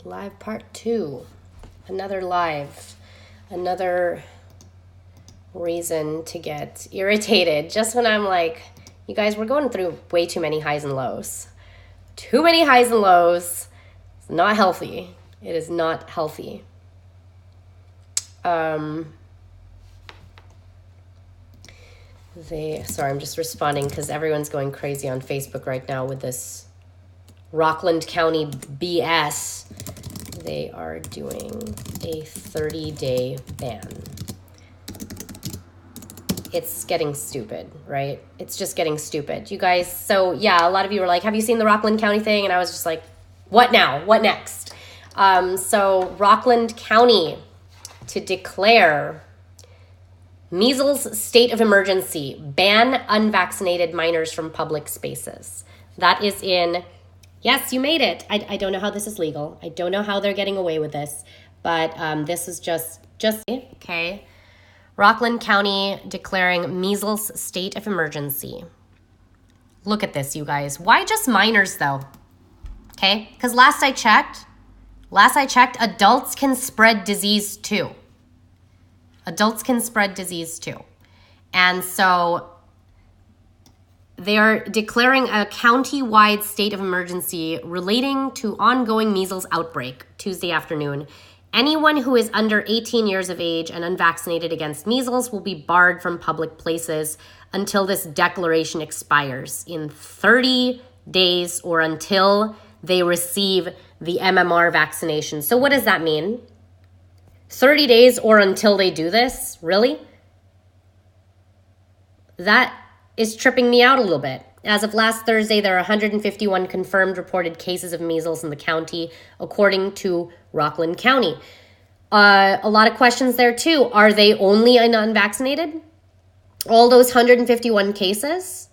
Live part 2. Another live. Another reason to get irritated. Just when I'm like, you guys, we're going through way too many highs and lows. Too many highs and lows. It's not healthy. It is not healthy. Sorry, I'm just responding because everyone's going crazy on Facebook right now with this Rockland County BS. They are doing a 30-day ban. It's getting stupid, right? It's just getting stupid. You guys, so yeah, a lot of you were like, have you seen the Rockland County thing? And I was just like, what now? What next? So Rockland County to declare measles state of emergency, ban unvaccinated minors from public spaces. That is in, yes, you made it. I don't know how this is legal. I don't know how they're getting away with this, but this is just okay. Rockland County declaring measles state of emergency. Look at this, you guys. Why just minors though? Okay, because last I checked, adults can spread disease too. Adults can spread disease too. And so they are declaring a county-wide state of emergency relating to ongoing measles outbreak Tuesday afternoon. Anyone who is under 18 years of age and unvaccinated against measles will be barred from public places until this declaration expires in 30 days or until they receive the MMR vaccination. So what does that mean? 30 days or until they do this? Really? That is tripping me out a little bit. As of last Thursday, there are 151 confirmed reported cases of measles in the county, according to Rockland County. A lot of questions there too. Are they only unvaccinated? All those 151 cases?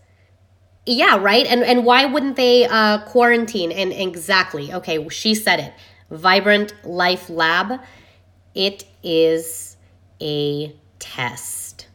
Yeah, right? And why wouldn't they quarantine? And exactly, okay, she said it. Vibrant Life Lab. It is a test.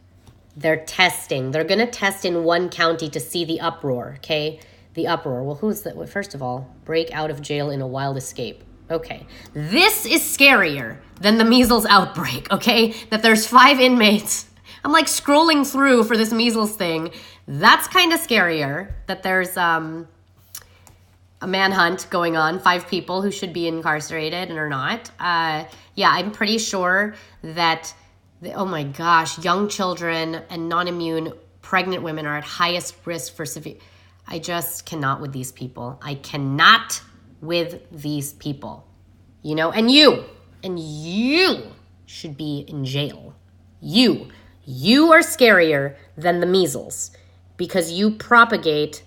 They're testing. They're going to test in one county to see the uproar, okay? The uproar. Well, who's that? Well, first of all, break out of jail in a wild escape. Okay. This is scarier than the measles outbreak, okay? That there's 5 inmates. I'm like scrolling through for this measles thing. That's kind of scarier that there's a manhunt going on, 5 people who should be incarcerated and are not. Yeah, I'm pretty sure that, oh my gosh, young children and non-immune pregnant women are at highest risk for severe. I just cannot with these people. I cannot with these people. You know, and you should be in jail. You are scarier than the measles because you propagate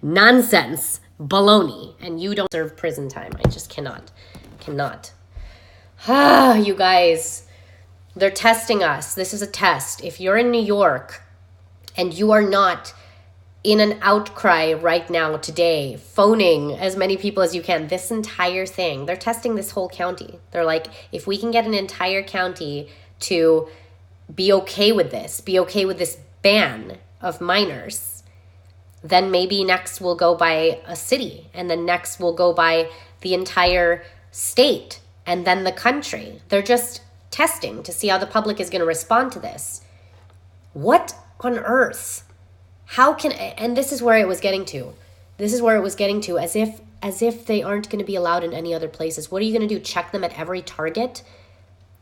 nonsense, baloney, and you don't serve prison time. I just cannot. You guys, they're testing us. This is a test. If you're in New York and you are not in an outcry right now today, phoning as many people as you can, this entire thing, they're testing this whole county. They're like, if we can get an entire county to be okay with this ban of minors, then maybe next we'll go by a city, and then next we'll go by the entire state, and then the country. They're just testing to see how the public is going to respond to this. What on earth? How can, and this is where it was getting to. As if they aren't going to be allowed in any other places. What are you going to do? Check them at every Target?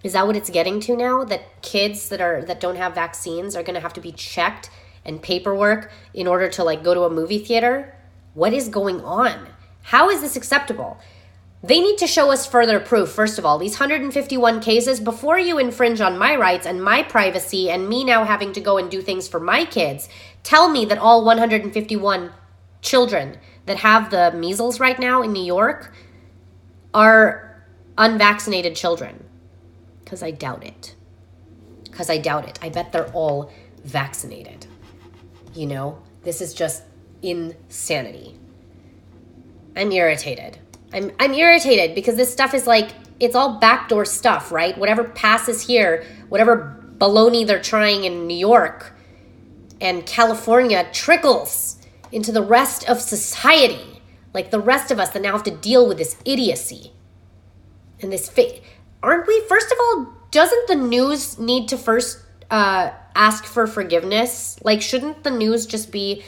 Is that what it's getting to now? That kids that don't have vaccines are going to have to be checked and paperwork in order to like go to a movie theater? What is going on? How is this acceptable? They need to show us further proof. First of all, these 151 cases, before you infringe on my rights and my privacy and me now having to go and do things for my kids, tell me that all 151 children that have the measles right now in New York are unvaccinated children. Because I doubt it. I bet they're all vaccinated. You know, this is just insanity. I'm irritated. I'm irritated because this stuff is like, it's all backdoor stuff, right? Whatever passes here, whatever baloney they're trying in New York and California trickles into the rest of society, like the rest of us that now have to deal with this idiocy and this aren't we? First of all, doesn't the news need to first ask for forgiveness? Like, shouldn't the news just be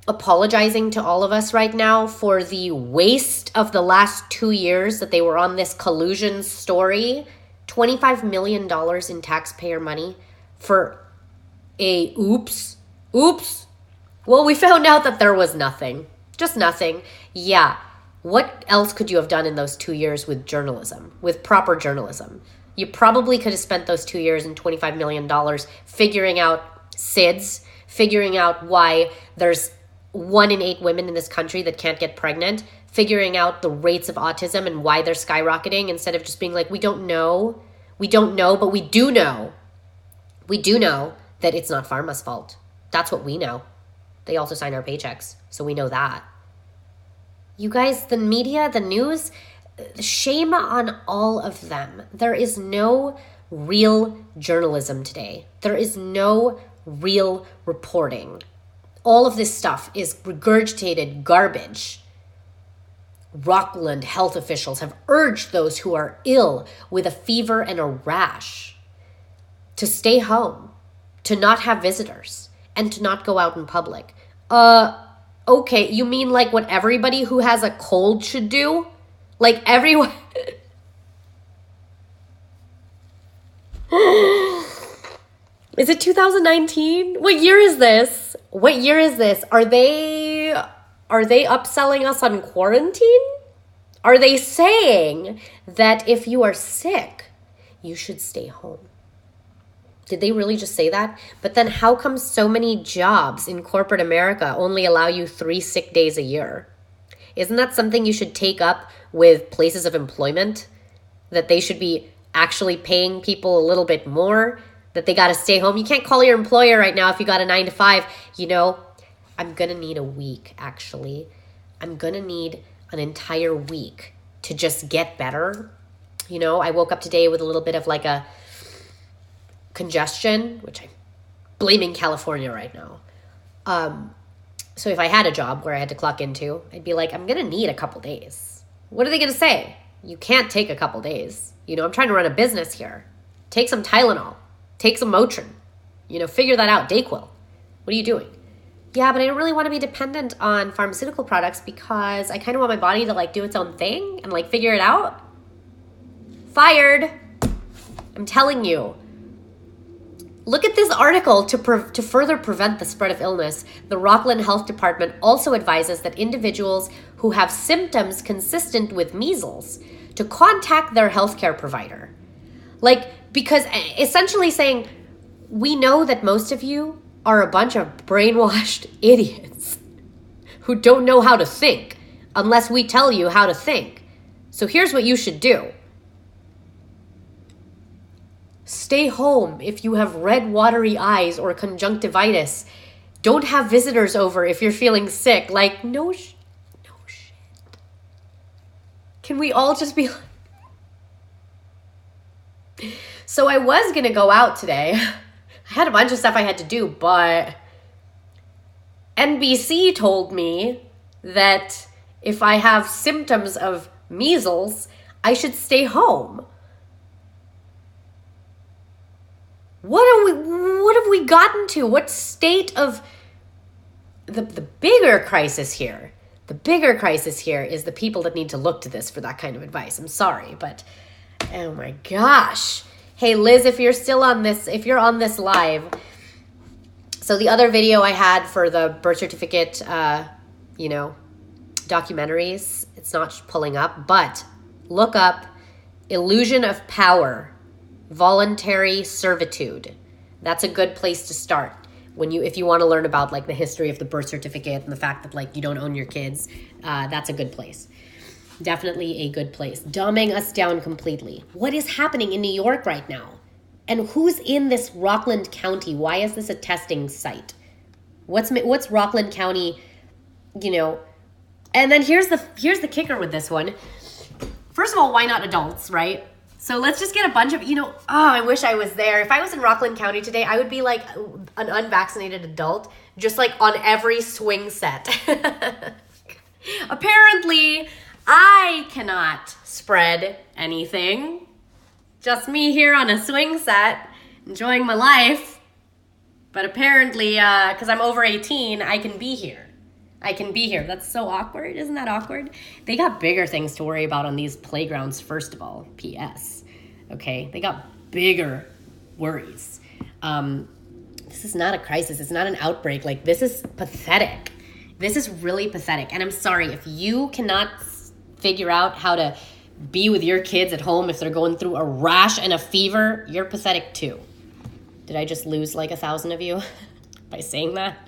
apologizing to all of us right now for the waste of the last 2 years that they were on this collusion story? $25 million in taxpayer money for a oops. Well, we found out that there was nothing. Just nothing. Yeah. What else could you have done in those 2 years with journalism, with proper journalism? You probably could have spent those 2 years and $25 million figuring out SIDS, figuring out why there's 1 in 8 women in this country that can't get pregnant, figuring out the rates of autism and why they're skyrocketing, instead of just being like, we don't know, but we do know. We do know that it's not pharma's fault. That's what we know. They also sign our paychecks, so we know that. You guys, the media, the news, shame on all of them. There is no real journalism today. There is no real reporting. All of this stuff is regurgitated garbage. Rockland health officials have urged those who are ill with a fever and a rash to stay home, to not have visitors, and to not go out in public. Okay, you mean like what everybody who has a cold should do? Like everyone... Is it 2019? What year is this? Are they upselling us on quarantine? Are they saying that if you are sick, you should stay home? Did they really just say that? But then how come so many jobs in corporate America only allow you 3 sick days a year? Isn't that something you should take up with places of employment? That they should be actually paying people a little bit more? That they got to stay home? You can't call your employer right now if you got a 9 to 5. You know, I'm going to need a week, actually. I'm going to need an entire week to just get better. You know, I woke up today with a little bit of like a congestion, which I'm blaming California right now. So if I had a job where I had to clock into, I'd be like, I'm going to need a couple days. What are they going to say? You can't take a couple days. You know, I'm trying to run a business here. Take some Tylenol. Take some Motrin. You know, figure that out. Dayquil. What are you doing? Yeah, but I don't really want to be dependent on pharmaceutical products because I kind of want my body to like do its own thing and like figure it out. Fired. I'm telling you. Look at this article. To further prevent the spread of illness, the Rockland Health Department also advises that individuals who have symptoms consistent with measles to contact their healthcare provider. Like, because essentially saying, we know that most of you are a bunch of brainwashed idiots who don't know how to think unless we tell you how to think. So here's what you should do. Stay home if you have red, watery eyes or conjunctivitis. Don't have visitors over if you're feeling sick. Like, no shit. Can we all just be like... So I was going to go out today. I had a bunch of stuff I had to do, but NBC told me that if I have symptoms of measles, I should stay home. What have we gotten to? What state of the bigger crisis here? The bigger crisis here is the people that need to look to this for that kind of advice. I'm sorry, but oh my gosh. Hey, Liz, if you're still on this, if you're on this live, so the other video I had for the birth certificate, documentaries, it's not pulling up, but look up Illusion of Power, Voluntary Servitude. That's a good place to start if you want to learn about like the history of the birth certificate and the fact that like you don't own your kids. That's a good place. Definitely a good place. Dumbing us down completely. What is happening in New York right now? And who's in this Rockland County? Why is this a testing site? What's Rockland County, And then here's the kicker with this one. First of all, why not adults, right? So let's just get a bunch of, I wish I was there. If I was in Rockland County today, I would be like an unvaccinated adult, just like on every swing set. Apparently, I cannot spread anything. Just me here on a swing set, enjoying my life. But apparently, because I'm over 18, I can be here. That's so awkward. Isn't that awkward? They got bigger things to worry about on these playgrounds, first of all. P.S. Okay? They got bigger worries. This is not a crisis. It's not an outbreak. Like, this is pathetic. This is really pathetic. And I'm sorry, if you cannot figure out how to be with your kids at home if they're going through a rash and a fever, you're pathetic too. Did I just lose like 1,000 of you by saying that?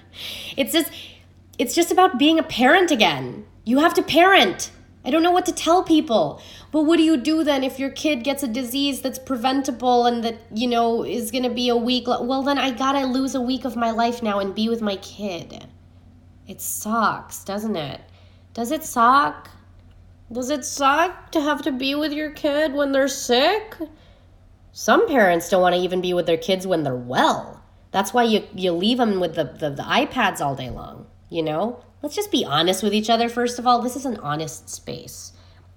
It's just about being a parent again. You have to parent. I don't know what to tell people. But what do you do then if your kid gets a disease that's preventable and that, is going to be a week? Well, then I got to lose a week of my life now and be with my kid. It sucks, doesn't it? Does it suck? Does it suck to have to be with your kid when they're sick? Some parents don't want to even be with their kids when they're well. That's why you leave them with the iPads all day long. Let's just be honest with each other. First of all, this is an honest space.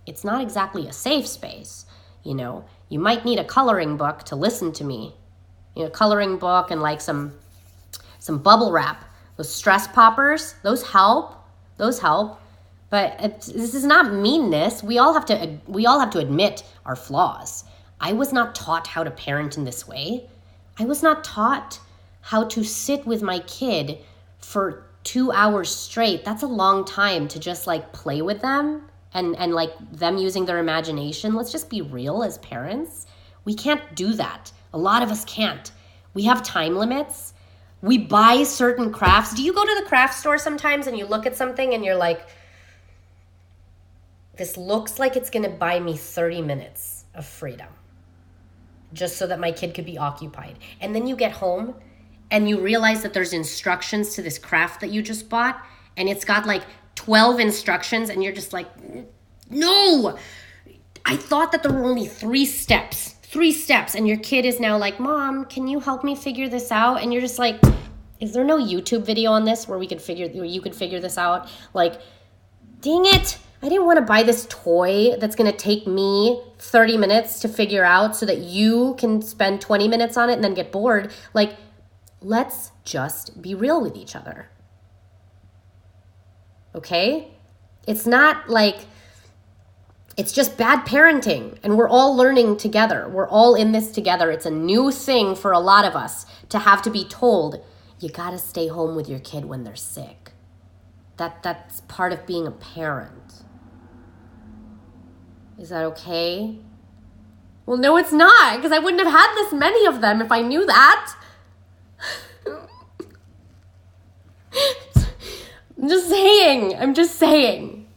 It's not exactly a safe space. You might need a coloring book to listen to me. Coloring book and like some bubble wrap. Those stress poppers, those help. But this is not meanness. We all have to admit our flaws. I was not taught how to parent in this way. I was not taught how to sit with my kid for 2 hours straight. That's a long time to just like play with them and like them using their imagination. Let's just be real as parents. We can't do that. A lot of us can't. We have time limits. We buy certain crafts. Do you go to the craft store sometimes and you look at something and you're like, this looks like it's going to buy me 30 minutes of freedom just so that my kid could be occupied. And then you get home and you realize that there's instructions to this craft that you just bought, and it's got like 12 instructions, and you're just like, no, I thought that there were only 3 steps, and your kid is now like, Mom, can you help me figure this out? And you're just like, is there no YouTube video on this where you could figure this out? Like, dang it, I didn't want to buy this toy that's going to take me 30 minutes to figure out so that you can spend 20 minutes on it and then get bored. Like, let's just be real with each other. Okay? It's not like, it's just bad parenting, and we're all learning together. We're all in this together. It's a new thing for a lot of us to have to be told, you got to stay home with your kid when they're sick. That's part of being a parent. Is that okay? Well, no, it's not, because I wouldn't have had this many of them if I knew that. I'm just saying.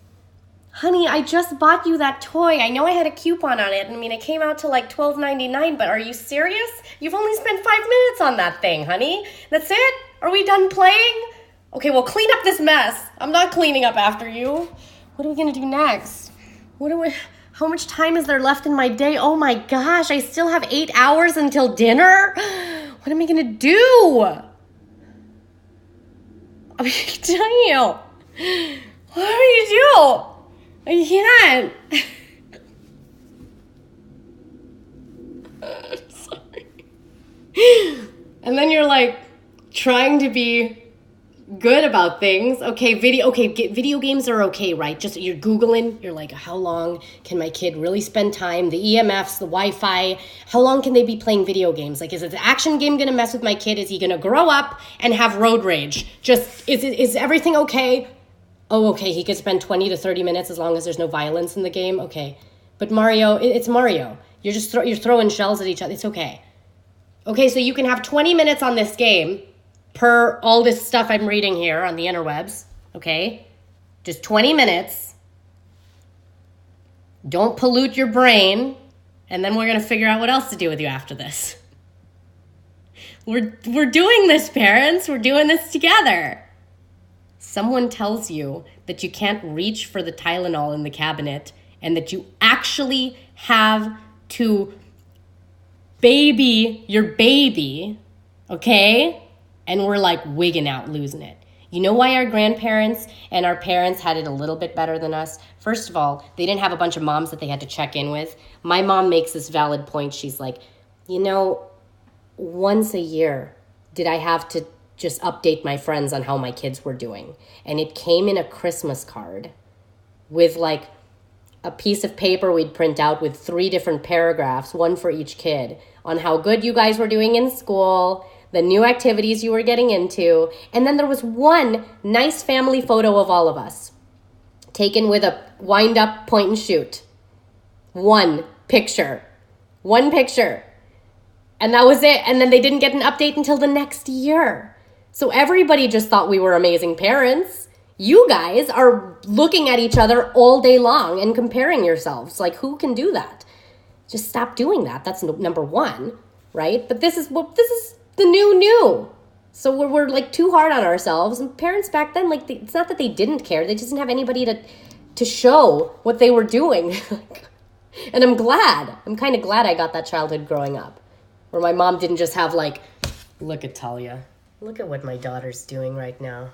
Honey, I just bought you that toy. I know I had a coupon on it. I mean, it came out to like $12.99, but are you serious? You've only spent 5 minutes on that thing, honey. That's it? Are we done playing? Okay, well, clean up this mess. I'm not cleaning up after you. What are we going to do next? How much time is there left in my day? Oh my gosh, I still have 8 hours until dinner? What am I going to do? I'm telling you. What do you do? I can't. Sorry. And then you're like trying to be good about things. Video games are okay, right? Just you're Googling, you're like, how long can my kid really spend time? The EMFs, the Wi-Fi, how long can they be playing video games? Like, is the action game going to mess with my kid? Is he going to grow up and have road rage? Just, is everything okay? Oh, okay, he could spend 20 to 30 minutes as long as there's no violence in the game. Okay. But Mario, it's Mario. You're just you're throwing shells at each other. It's okay. Okay, so you can have 20 minutes on this game per all this stuff I'm reading here on the interwebs, okay? Just 20 minutes. Don't pollute your brain, and then we're going to figure out what else to do with you after this. We're doing this, parents. We're doing this together. Someone tells you that you can't reach for the Tylenol in the cabinet and that you actually have to baby your baby, okay? And we're like wigging out, losing it. You know why our grandparents and our parents had it a little bit better than us? First of all, they didn't have a bunch of moms that they had to check in with. My mom makes this valid point. She's like, once a year did I have to just update my friends on how my kids were doing. And it came in a Christmas card with like a piece of paper we'd print out with 3 different paragraphs, one for each kid, on how good you guys were doing in school, the new activities you were getting into. And then there was one nice family photo of all of us, taken with a wind-up point and shoot. One picture. And that was it. And then they didn't get an update until the next year. So everybody just thought we were amazing parents. You guys are looking at each other all day long and comparing yourselves. Like, who can do that? Just stop doing that. That's number one, right? But this is the new. So we're like too hard on ourselves. And parents back then, like, it's not that they didn't care. They just didn't have anybody to show what they were doing. And I'm kind of glad I got that childhood growing up, where my mom didn't just have like, look at Talia. Look at what my daughter's doing right now.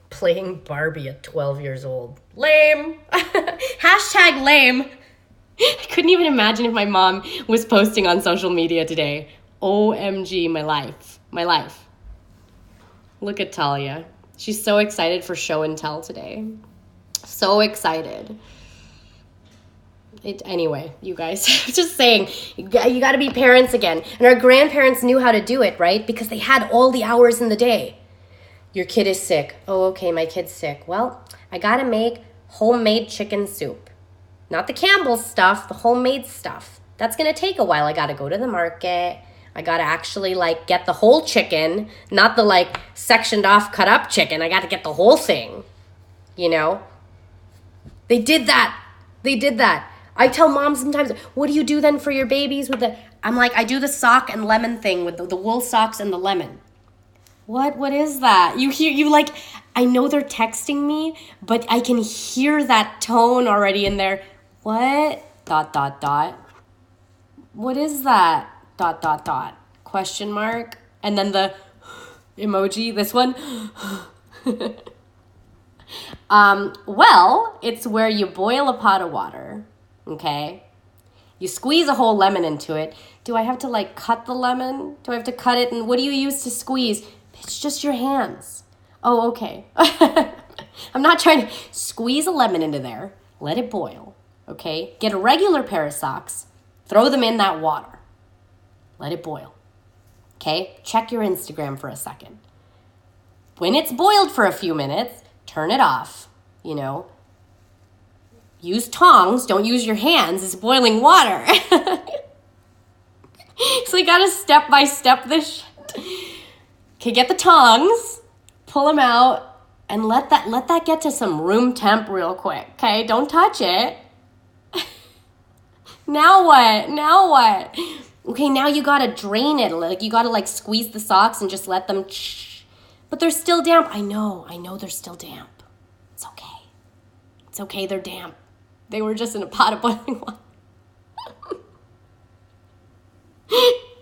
Playing Barbie at 12 years old. Lame. Hashtag lame. I couldn't even imagine if my mom was posting on social media today. OMG, my life. Look at Talia. She's so excited for show and tell today. So excited. Anyway, you guys, just saying, you got to be parents again. And our grandparents knew how to do it, right? Because they had all the hours in the day. Your kid is sick. Oh, okay, my kid's sick. Well, I got to make homemade chicken soup. Not the Campbell's stuff, the homemade stuff. That's going to take a while. I got to go to the market. I got to actually, like, get the whole chicken, not the, like, sectioned off, cut up chicken. I got to get the whole thing, They did that. I tell moms sometimes, what do you do then for your babies with I'm like, I do the sock and lemon thing with the wool socks and the lemon. What is that? You like, I know they're texting me, but I can hear that tone already in there. What? ... What is that? ... Question mark. And then the emoji, this one. Well, it's where you boil a pot of water. Okay, you squeeze a whole lemon into it. Do I have to like cut the lemon? Do I have to cut it? And what do you use to squeeze? It's just your hands. Oh, okay. I'm not trying to squeeze a lemon into there. Let it boil. Okay, get a regular pair of socks. Throw them in that water. Let it boil. Okay, check your Instagram for a second. When it's boiled for a few minutes, turn it off. Use tongs, don't use your hands, it's boiling water. So you gotta step by step this shit. Okay, get the tongs, pull them out, and let that get to some room temp real quick, okay? Don't touch it. Now what? Okay, now you gotta drain it. Like, you gotta like squeeze the socks and just let them but they're still damp. I know they're still damp. It's okay, they're damp. They were just in a pot of boiling water.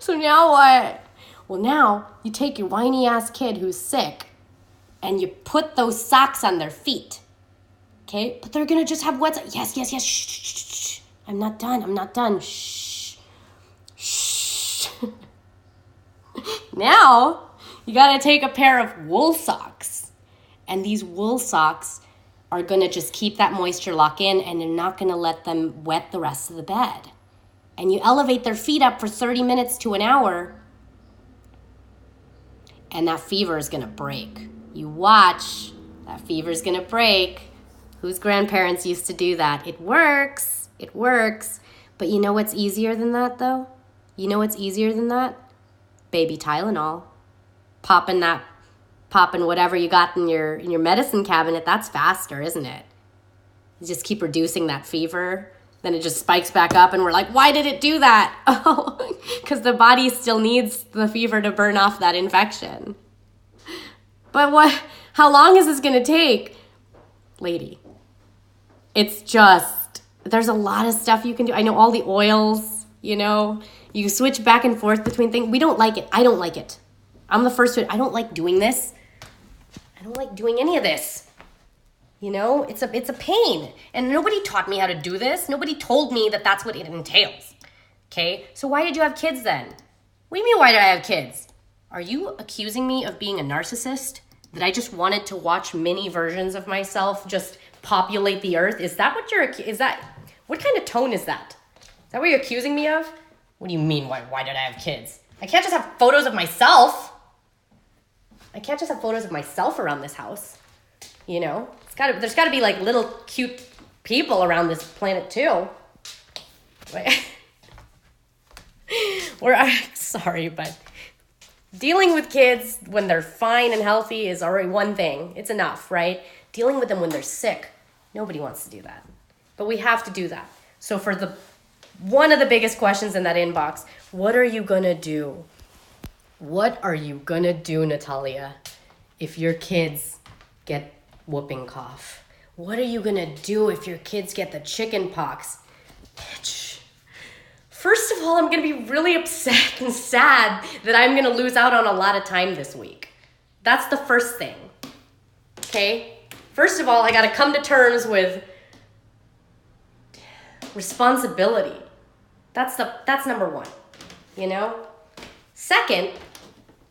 So now what? Well, now you take your whiny ass kid who's sick and you put those socks on their feet. Okay? But they're gonna just have wet socks. Yes. Shh. I'm not done. Shh. Now you gotta take a pair of wool socks. And these wool socks are going to just keep that moisture lock in, and they're not going to let them wet the rest of the bed. And you elevate their feet up for 30 minutes to an hour, and that fever is going to break. You watch, that fever is going to break. Whose grandparents used to do that? It works. But you know what's easier than that, though? Baby Tylenol. Popping whatever you got in your medicine cabinet, that's faster, isn't it? You just keep reducing that fever, then it just spikes back up, and we're like, why did it do that? Oh, because the body still needs the fever to burn off that infection. But how long is this going to take? Lady, it's just, there's a lot of stuff you can do. I know all the oils, You know, you switch back and forth between things. We don't like it. I don't like it. I'm the first to, I don't like doing this. I don't like doing any of this. You know, it's a pain. And nobody taught me how to do this. Nobody told me that that's what it entails. Okay? So why did you have kids then? What do you mean, why did I have kids? Are you accusing me of being a narcissist? That I just wanted to watch mini versions of myself just populate the earth? Is that what what kind of tone is that? Is that what you're accusing me of? What do you mean, why did I have kids? I can't just have photos of myself. I can't just have photos of myself around this house. You know? There's gotta be like little cute people around this planet too. I'm sorry, but dealing with kids when they're fine and healthy is already one thing. It's enough, right? Dealing with them when they're sick, nobody wants to do that. But we have to do that. So for one of the biggest questions in that inbox, what are you gonna do? What are you gonna do, Natalia, if your kids get whooping cough? What are you gonna do if your kids get the chicken pox? Bitch. First of all, I'm gonna be really upset and sad that I'm gonna lose out on a lot of time this week. That's the first thing, okay? First of all, I gotta come to terms with responsibility. That's number one, you know? Second,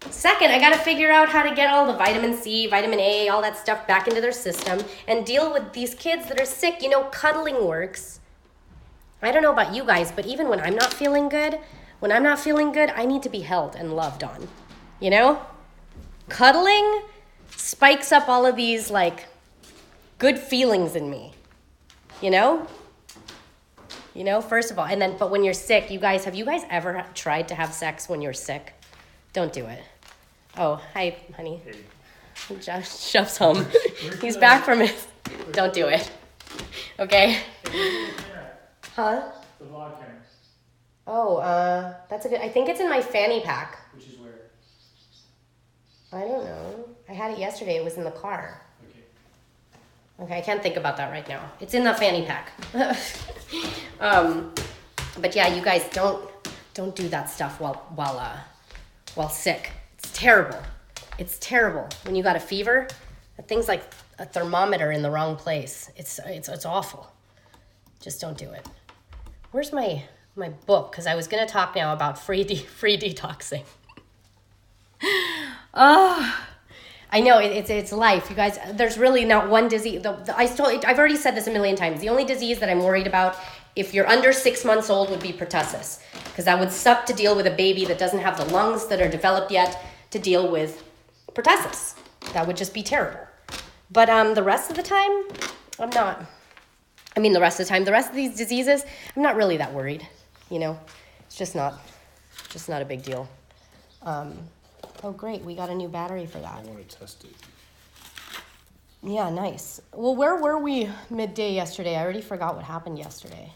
I gotta figure out how to get all the vitamin C, vitamin A, all that stuff back into their system and deal with these kids that are sick. You know, cuddling works. I don't know about you guys, but even when I'm not feeling good, I need to be held and loved on, you know? Cuddling spikes up all of these, like, good feelings in me, you know? You know, first of all, but when you're sick, have you guys ever tried to have sex when you're sick? Don't do it. Oh, hi, honey. Hey. Josh shoves home. He's back from it. Don't do it. Okay? Huh? The vlog camera. Oh, that's a good, I think it's in my fanny pack. Which is where? I don't know. I had it yesterday. It was in the car. Okay, I can't think about that right now. It's in the fanny pack. But yeah, you guys don't do that stuff while sick. It's terrible. It's terrible. When you got a fever, that thing's like a thermometer in the wrong place. It's awful. Just don't do it. Where's my book? Because I was going to talk now about free detoxing. Oh, I know it's life, you guys. There's really not one disease. I've already said this a million times. The only disease that I'm worried about, if you're under 6 months old, would be pertussis, because that would suck to deal with a baby that doesn't have the lungs that are developed yet to deal with pertussis. That would just be terrible. But the rest of the time, I'm not. I mean, the rest of these diseases, I'm not really that worried. You know, it's just not a big deal. Oh, great. We got a new battery for that. I want to test it. Yeah, nice. Well, where were we midday yesterday? I already forgot what happened yesterday.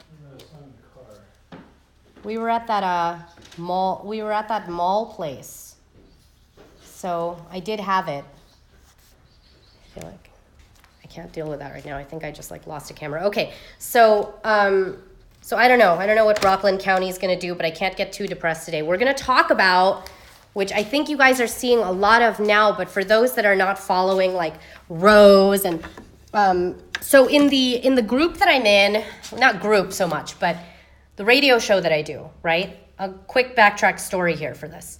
We were at that mall. We were at that mall place. So I did have it. I feel like I can't deal with that right now. I think I just lost a camera. Okay, so I don't know. I don't know what Rockland County is going to do, but I can't get too depressed today. We're going to talk about, which I think you guys are seeing a lot of now, but for those that are not following, like Rose and so in the group that I'm in, not group so much, but the radio show that I do, right? A quick backtrack story here for this.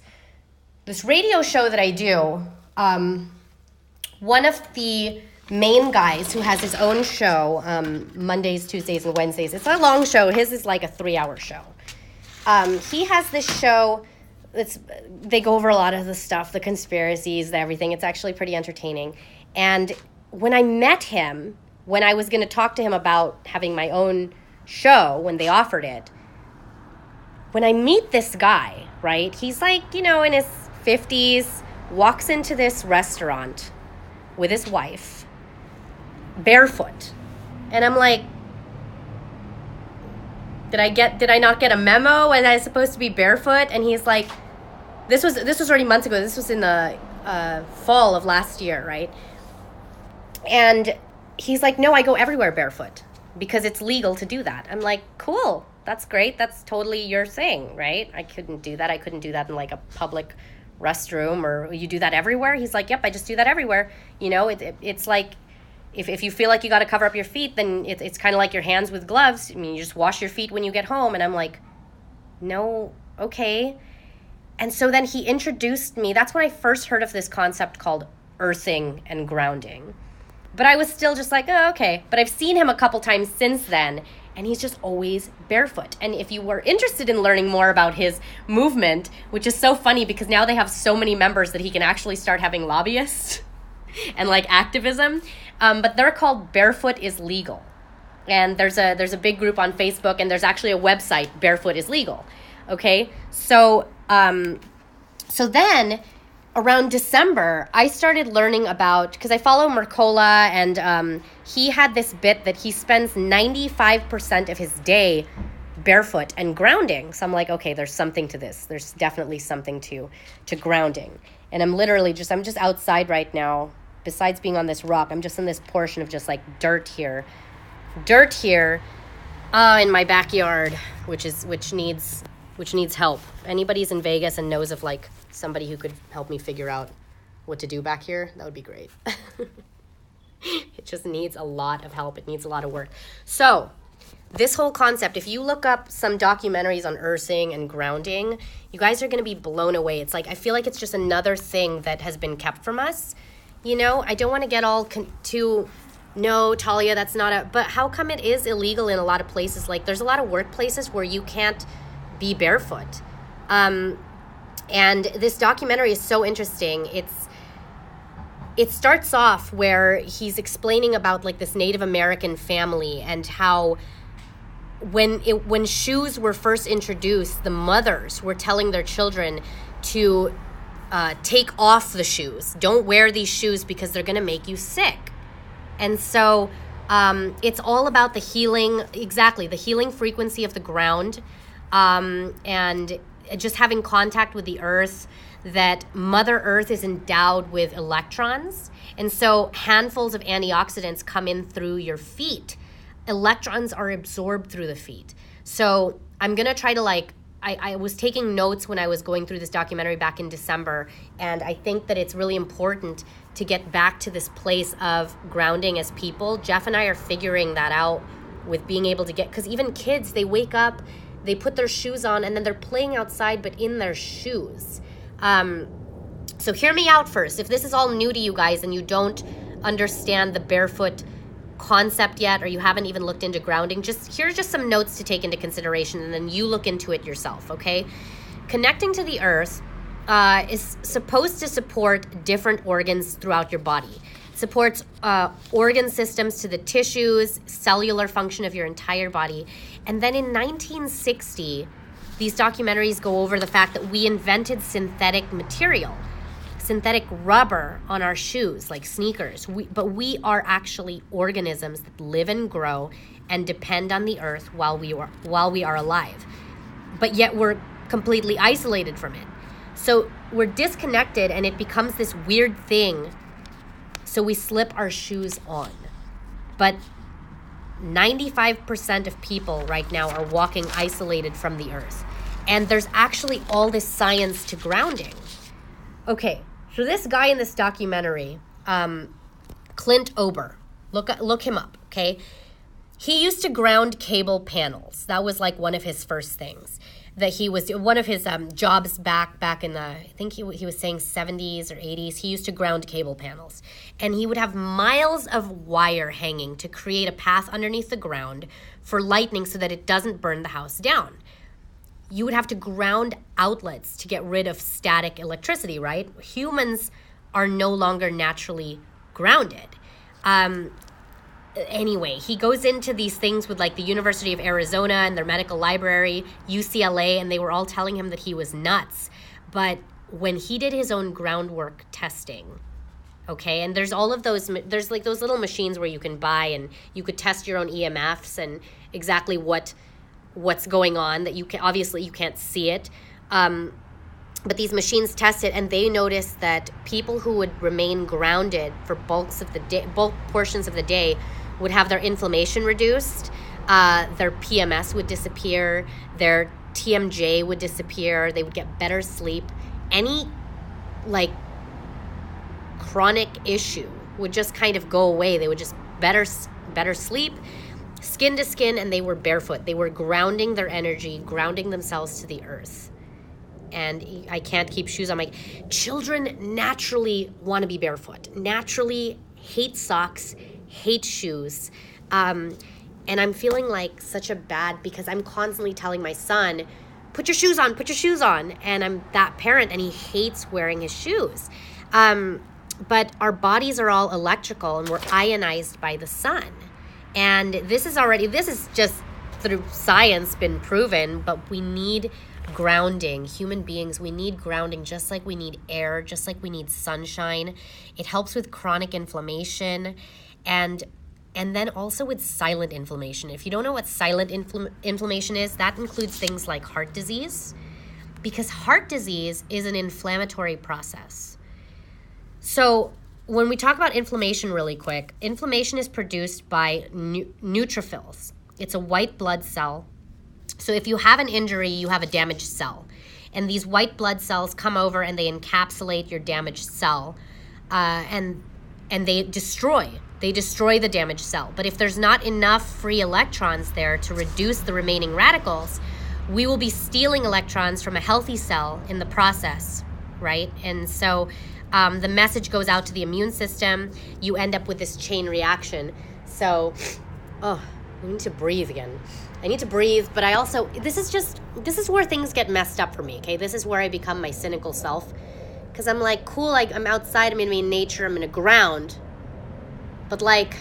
This radio show that I do, one of the main guys who has his own show, Mondays, Tuesdays, and Wednesdays. It's a long show. His is like a 3-hour show. He has this show. They go over a lot of the stuff, the conspiracies, everything. It's actually pretty entertaining. And when I met him, when I was going to talk to him about having my own show, when they offered it, when I meet this guy, right, he's like, in his 50s, walks into this restaurant with his wife, barefoot. And I'm like, did I not get a memo? Was I supposed to be barefoot? And he's like, this was already months ago. This was in the fall of last year, right? And he's like, no, I go everywhere barefoot because it's legal to do that. I'm like, cool. That's great. That's totally your thing, right? I couldn't do that. I couldn't do that in like a public restroom, or you do that everywhere. He's like, yep, I just do that everywhere. It's like, if you feel like you got to cover up your feet, then it's kind of like your hands with gloves. I mean, you just wash your feet when you get home. And I'm like, no, okay. And so then he introduced me. That's when I first heard of this concept called earthing and grounding. But I was still just like, oh, okay. But I've seen him a couple times since then, and he's just always barefoot. And if you were interested in learning more about his movement, which is so funny because now they have so many members that he can actually start having lobbyists and like activism. But they're called Barefoot is Legal. And there's a big group on Facebook, and there's actually a website, Barefoot is Legal. Okay, so then around December, I started learning about, because I follow Mercola, and he had this bit that he spends 95% of his day barefoot and grounding. So I'm like, okay, there's something to this. There's definitely something to grounding. And I'm just outside right now. Besides being on this rock, I'm just in this portion of just like dirt here in my backyard, which needs help. If anybody's in Vegas and knows of like somebody who could help me figure out what to do back here, that would be great. It just needs a lot of help. It needs a lot of work. So this whole concept, if you look up some documentaries on earthing and grounding, you guys are going to be blown away. It's like, I feel like it's just another thing that has been kept from us. I don't want to get all no, Talia, that's not but how come it is illegal in a lot of places? Like, there's a lot of workplaces where you can't be barefoot. And this documentary is so interesting. It starts off where he's explaining about like this Native American family and how when shoes were first introduced, the mothers were telling their children to take off the shoes. Don't wear these shoes because they're going to make you sick. And so it's all about the healing frequency of the ground, and just having contact with the earth, that Mother Earth is endowed with electrons. And so handfuls of antioxidants come in through your feet. Electrons are absorbed through the feet. So I'm going to try to I was taking notes when I was going through this documentary back in December, and I think that it's really important to get back to this place of grounding as people. Jeff and I are figuring that out with being able to because even kids, they wake up, they put their shoes on, and then they're playing outside, but in their shoes. So hear me out first. If this is all new to you guys and you don't understand the barefoot concept yet, or you haven't even looked into grounding, here's just some notes to take into consideration, and then you look into it yourself, okay? Connecting to the earth is supposed to support different organs throughout your body. It supports organ systems to the tissues, cellular function of your entire body. And then in 1960, these documentaries go over the fact that we invented synthetic material, synthetic rubber on our shoes, like sneakers. But we are actually organisms that live and grow and depend on the earth while we are alive. But yet we're completely isolated from it. So we're disconnected, and it becomes this weird thing. So we slip our shoes on. But 95% of people right now are walking isolated from the earth. And there's actually all this science to grounding. Okay, so this guy in this documentary, Clint Ober, look him up, okay? He used to ground cable panels. That was like one of his first things that he was, one of his jobs back in the, I think he was saying 70s or 80s. He used to ground cable panels. And he would have miles of wire hanging to create a path underneath the ground for lightning so that it doesn't burn the house down. You would have to ground outlets to get rid of static electricity, right? Humans are no longer naturally grounded. Anyway, he goes into these things with like the University of Arizona and their medical library, UCLA, and they were all telling him that he was nuts. But when he did his own groundwork testing, okay, and there's all of those, there's like those little machines where you can buy and you could test your own EMFs and exactly what's going on, that you can, obviously you can't see it. But these machines test it, and they noticed that people who would remain grounded for bulk portions of the day would have their inflammation reduced. Their PMS would disappear. Their TMJ would disappear. They would get better sleep. Any like chronic issue would just kind of go away. They would just better sleep, skin to skin, and they were barefoot. They were grounding their energy, grounding themselves to the earth. And I can't keep shoes on. Children naturally want to be barefoot, naturally hate socks, hate shoes. And I'm feeling like such a bad, because I'm constantly telling my son, put your shoes on. And I'm that parent, and he hates wearing his shoes. But our bodies are all electrical, and we're ionized by the sun. And this is just through science been proven, but we need grounding. Human beings, we need grounding just like we need air, just like we need sunshine. It helps with chronic inflammation and then also with silent inflammation. If you don't know what silent inflammation is, that includes things like heart disease, because heart disease is an inflammatory process. So when we talk about inflammation really quick, inflammation is produced by neutrophils. It's a white blood cell. So if you have an injury, you have a damaged cell. And these white blood cells come over and they encapsulate your damaged cell. And they destroy the damaged cell. But if there's not enough free electrons there to reduce the remaining radicals, we will be stealing electrons from a healthy cell in the process, right? And so the message goes out to the immune system. You end up with this chain reaction. So, I need to breathe again. I need to breathe, but I also, this is where things get messed up for me, okay? This is where I become my cynical self. Because I'm like, cool, like, I'm outside, I'm going to be in nature, I'm going to ground. But, like,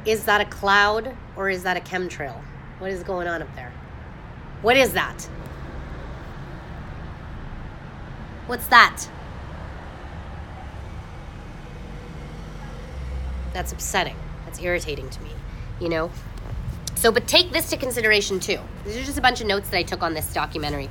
is that a cloud or is that a chemtrail? What is going on up there? What is that? What's that? That's upsetting. That's irritating to me, you know? So, but take this to consideration too. These are just a bunch of notes that I took on this documentary.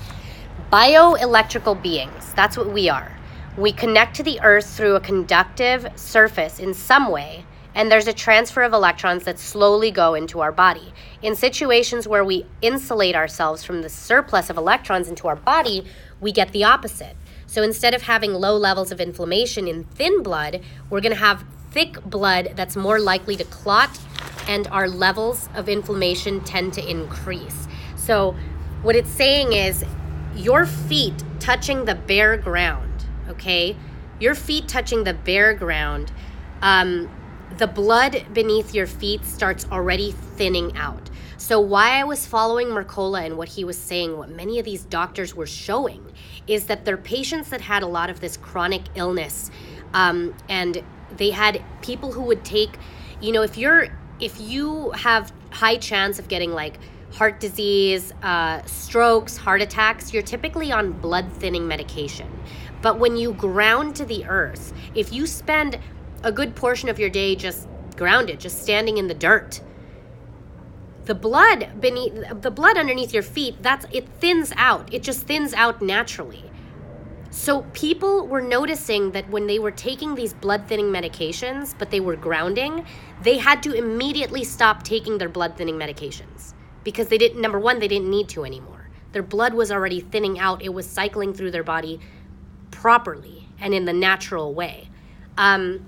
Bioelectrical beings, that's what we are. We connect to the earth through a conductive surface in some way, and there's a transfer of electrons that slowly go into our body. In situations where we insulate ourselves from the surplus of electrons into our body, we get the opposite. So instead of having low levels of inflammation in thin blood, we're going to have thick blood that's more likely to clot, and our levels of inflammation tend to increase. So what it's saying is your feet touching the bare ground, okay? Your feet touching the bare ground, the blood beneath your feet starts already thinning out. So why I was following Mercola and what he was saying, what many of these doctors were showing, is that their patients that had a lot of this chronic illness, and they had people who would take, you know, if you have high chance of getting like heart disease, strokes, heart attacks, you're typically on blood thinning medication. But when you ground to the earth, if you spend a good portion of your day just grounded, just standing in the dirt, the blood underneath your feet, it thins out. It just thins out naturally. So people were noticing that when they were taking these blood thinning medications, but they were grounding, they had to immediately stop taking their blood thinning medications because they didn't need to anymore. Their blood was already thinning out. It was cycling through their body properly and in the natural way. And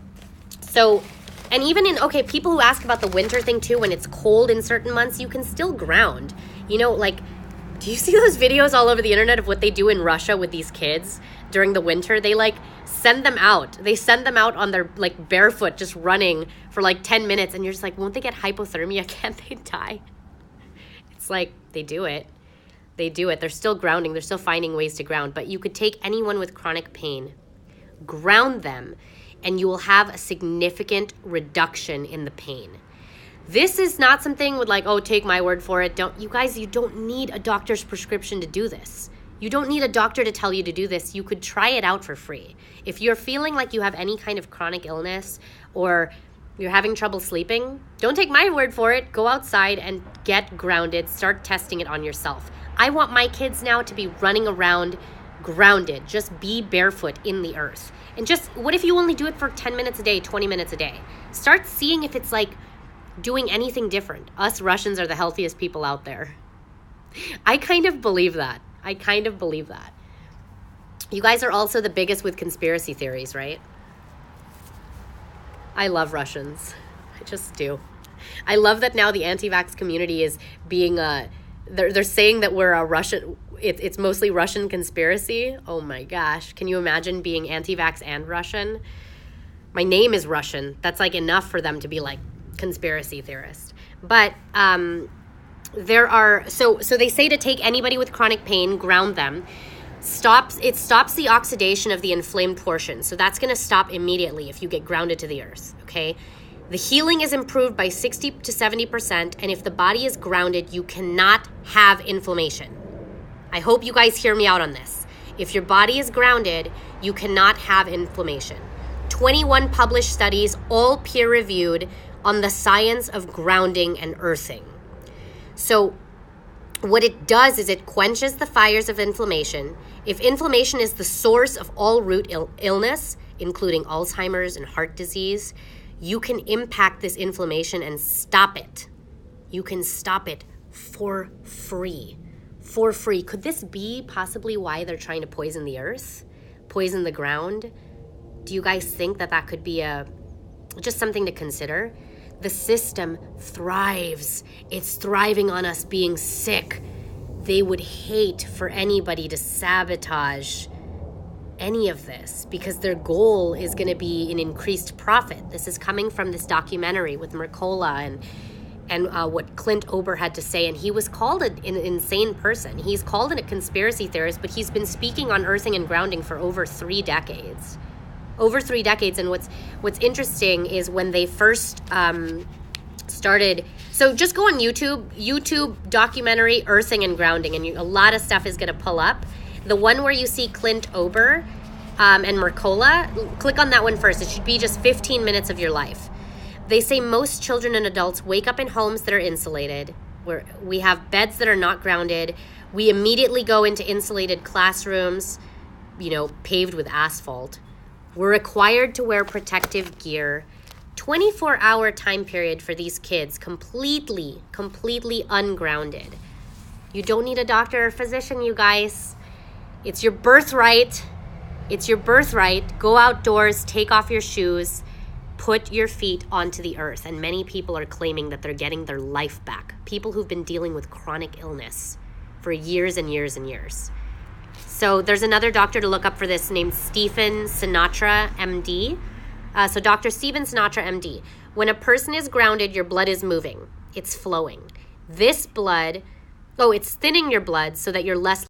even people who ask about the winter thing too, when it's cold in certain months, you can still ground. You know, like, do you see those videos all over the internet of what they do in Russia with these kids during the winter? They like send them out. They send them out on their like barefoot, just running for like 10 minutes. And you're just like, won't they get hypothermia? Can't they die? It's like, they do it. They're still grounding. They're still finding ways to ground. But you could take anyone with chronic pain, ground them, and you will have a significant reduction in the pain. This is not something with like, oh, take my word for it. You don't need a doctor's prescription to do this. You don't need a doctor to tell you to do this. You could try it out for free. If you're feeling like you have any kind of chronic illness or you're having trouble sleeping, don't take my word for it. Go outside and get grounded. Start testing it on yourself. I want my kids now to be running around grounded. Just be barefoot in the earth. And just, what if you only do it for 10 minutes a day, 20 minutes a day? Start seeing if it's like doing anything different. Us Russians are the healthiest people out there. I kind of believe that. You guys are also the biggest with conspiracy theories, right? I love Russians. I just do. I love that now the anti-vax community is being they're saying that we're a Russian, it's mostly Russian conspiracy. Oh my gosh. Can you imagine being anti-vax and Russian? My name is Russian. That's like enough for them to be like conspiracy theorist. But there are, so they say to take anybody with chronic pain, ground them. It stops the oxidation of the inflamed portion. So that's going to stop immediately if you get grounded to the earth, okay? The healing is improved by 60 to 70%, and if the body is grounded, you cannot have inflammation. I hope you guys hear me out on this. If your body is grounded, you cannot have inflammation. 21 published studies, all peer-reviewed, on the science of grounding and earthing. So what it does is it quenches the fires of inflammation. If inflammation is the source of all root illness, including Alzheimer's and heart disease, you can impact this inflammation and stop it. You can stop it for free. For free. Could this be possibly why they're trying to poison the earth? Poison the ground? Do you guys think that could be just something to consider? The system thrives. It's thriving on us being sick. They would hate for anybody to sabotage any of this because their goal is going to be an increased profit. This is coming from this documentary with Mercola and what Clint Ober had to say, and he was called an insane person. He's called a conspiracy theorist, but he's been speaking on earthing and grounding for over 3 decades. And what's interesting is when they first started, so just go on YouTube documentary earthing and grounding, and a lot of stuff is going to pull up. The one where you see Clint Ober and Mercola, click on that one first. It should be just 15 minutes of your life. They say most children and adults wake up in homes that are insulated, where we have beds that are not grounded. We immediately go into insulated classrooms, paved with asphalt. We're required to wear protective gear. 24-hour time period for these kids, completely ungrounded. You don't need a doctor or physician, you guys. It's your birthright. Go outdoors, take off your shoes, put your feet onto the earth. And many people are claiming that they're getting their life back. People who've been dealing with chronic illness for years and years and years. So there's another doctor to look up for this named Stephen Sinatra, MD. So Dr. Stephen Sinatra, MD. When a person is grounded, your blood is moving. It's flowing. This blood, it's thinning your blood so you're less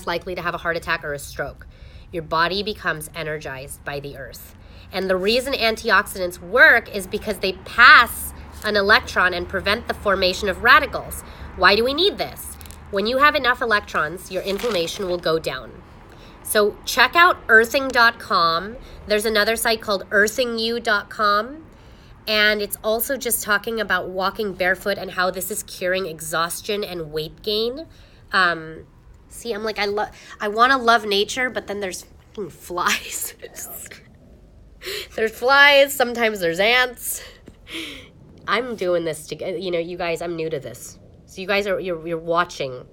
likely to have a heart attack or a stroke. Your body becomes energized by the earth. And the reason antioxidants work is because they pass an electron and prevent the formation of radicals. Why do we need this? When you have enough electrons, your inflammation will go down. So check out earthing.com. There's another site called earthingyou.com. And it's also just talking about walking barefoot and how this is curing exhaustion and weight gain. See, I'm like, I want to love nature, but then there's fucking flies. There's flies. Sometimes there's ants. I'm doing this together. You guys, I'm new to this. So you guys you're watching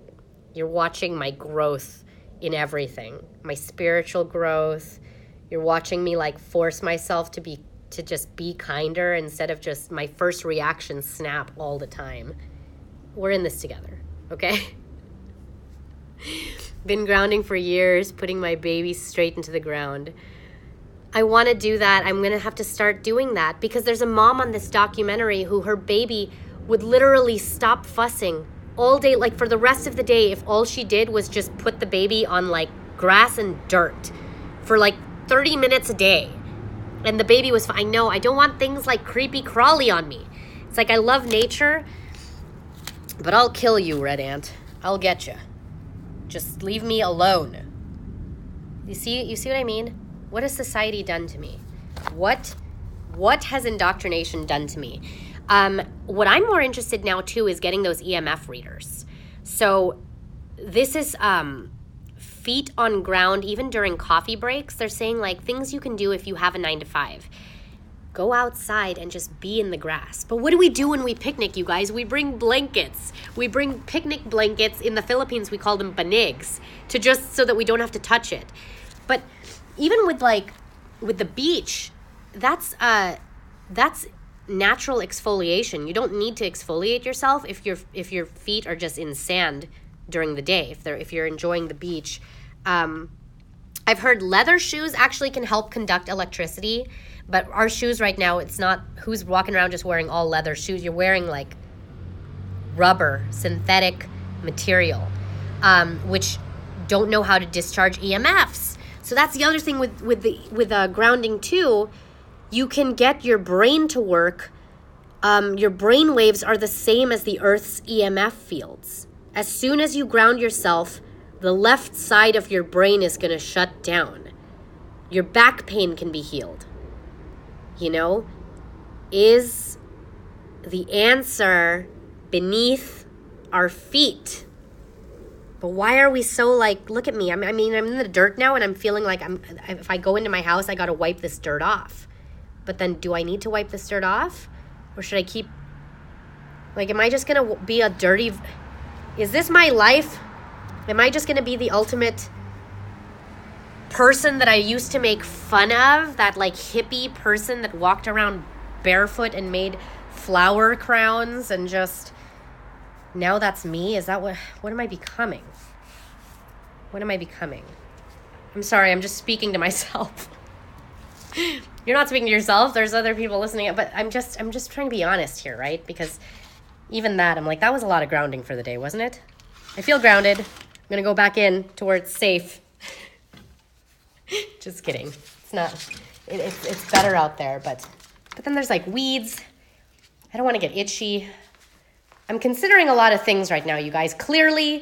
my growth in everything, my spiritual growth. You're watching me force myself to just be kinder instead of just my first reaction snap all the time. We're in this together, okay? Been grounding for years, putting my baby straight into the ground. I want to do that. I'm going to have to start doing that because there's a mom on this documentary who her baby would literally stop fussing all day, for the rest of the day, if all she did was just put the baby on grass and dirt for 30 minutes a day. And the baby was fine. I know, I don't want things creepy crawly on me. It's I love nature, but I'll kill you, red ant. I'll get you. Just leave me alone. You see what I mean? What has society done to me? What has indoctrination done to me? What I'm more interested now too is getting those EMF readers. So this is feet on ground, even during coffee breaks. They're saying things you can do if you have a 9 to 5. Go outside and just be in the grass. But what do we do when we picnic, you guys? We bring blankets. We bring picnic blankets. In the Philippines, we call them banigs, to just so that we don't have to touch it. But even with the beach, that's natural exfoliation. You don't need to exfoliate yourself if your feet are just in sand during the day. If you're enjoying the beach, I've heard leather shoes actually can help conduct electricity, but our shoes right now, it's not, who's walking around just wearing all leather shoes? You're wearing like rubber, synthetic material, which don't know how to discharge EMFs. So that's the other thing with grounding too. You can get your brain to work. Your brain waves are the same as the Earth's EMF fields. As soon as you ground yourself, the left side of your brain is going to shut down. Your back pain can be healed. You know, is the answer beneath our feet? But why are we so like, look at me. I mean, I'm in the dirt now and I'm feeling like if I go into my house, I got to wipe this dirt off. But then do I need to wipe this dirt off? Or should I keep, like, am I just going to be a dirty, is this my life? Am I just going to be the ultimate person that I used to make fun of? That, like, hippie person that walked around barefoot and made flower crowns and just, now that's me? Is that what am I becoming? What am I becoming? I'm sorry, I'm just speaking to myself. You're not speaking to yourself. There's other people listening. But I'm just trying to be honest here, right? Because even that, I'm like, that was a lot of grounding for the day, wasn't it? I feel grounded. I'm going to go back in to where it's safe. Just kidding. It's not. It's better out there. But then there's like weeds. I don't want to get itchy. I'm considering a lot of things right now, you guys. Clearly,